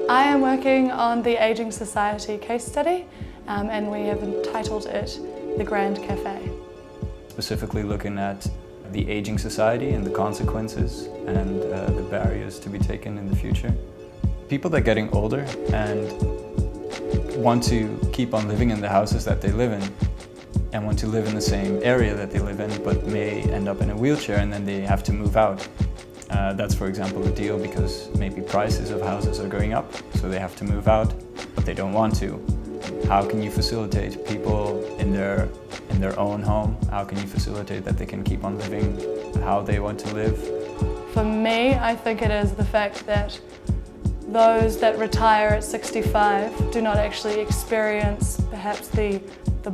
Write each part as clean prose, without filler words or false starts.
I am working on the Ageing Society case study and we have entitled it The Grand Cafe. Specifically looking at the aging society and the consequences and the barriers to be taken in the future. People that are getting older and want to keep on living in the houses that they live in and want to live in the same area that they live in but may end up in a wheelchair and then they have to move out. That's, for example, a deal because maybe prices of houses are going up, so they have to move out, but they don't want to. How can you facilitate people in their own home? How can you facilitate that they can keep on living how they want to live? For me, I think it is the fact that those that retire at 65 do not actually experience perhaps the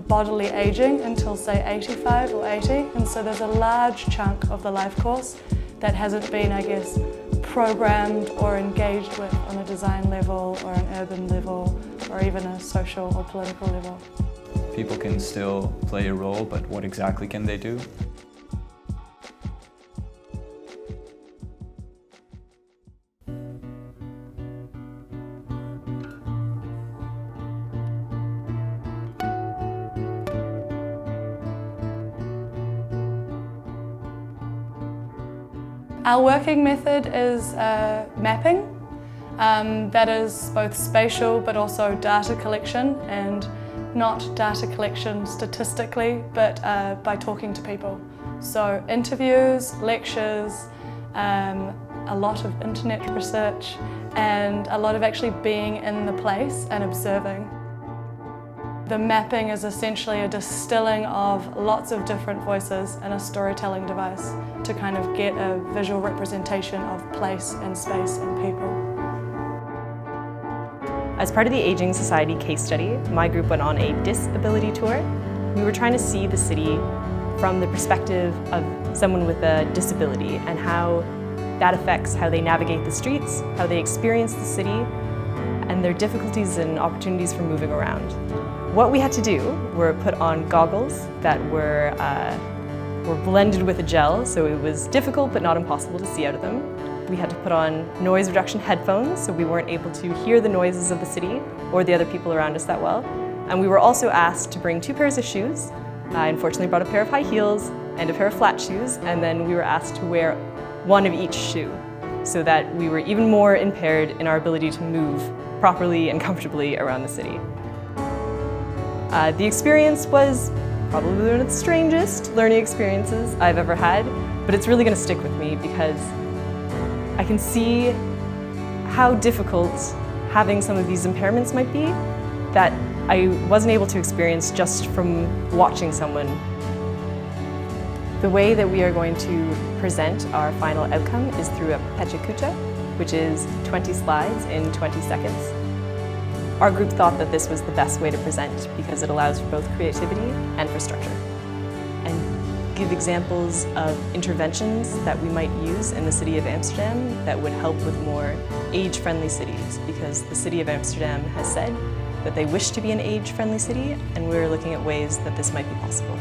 bodily aging until, say, 85 or 80, and so there's a large chunk of the life course that hasn't been, I guess, programmed or engaged with on a design level or an urban level or even a social or political level. People can still play a role, but what exactly can they do? Our working method is mapping. That is both spatial but also data collection, and not data collection statistically, but by talking to people. So interviews, lectures, a lot of internet research, and a lot of actually being in the place and observing. The mapping is essentially a distilling of lots of different voices and a storytelling device to kind of get a visual representation of place and space and people. As part of the Aging Society case study, my group went on a disability tour. We were trying to see the city from the perspective of someone with a disability and how that affects how they navigate the streets, how they experience the city, and their difficulties and opportunities for moving around. What we had to do were put on goggles that were blended with a gel, so it was difficult but not impossible to see out of them. We had to put on noise reduction headphones, so we weren't able to hear the noises of the city or the other people around us that well. And we were also asked to bring 2 pairs of shoes. I unfortunately brought a pair of high heels and a pair of flat shoes, and then we were asked to wear 1 of each shoe, so that we were even more impaired in our ability to move properly and comfortably around the city. The experience was probably one of the strangest learning experiences I've ever had, but it's really going to stick with me because I can see how difficult having some of these impairments might be that I wasn't able to experience just from watching someone. The way that we are going to present our final outcome is through a pecha kucha, which is 20 slides in 20 seconds. Our group thought that this was the best way to present because it allows for both creativity and for structure. And give examples of interventions that we might use in the city of Amsterdam that would help with more age-friendly cities, because the city of Amsterdam has said that they wish to be an age-friendly city, and we're looking at ways that this might be possible.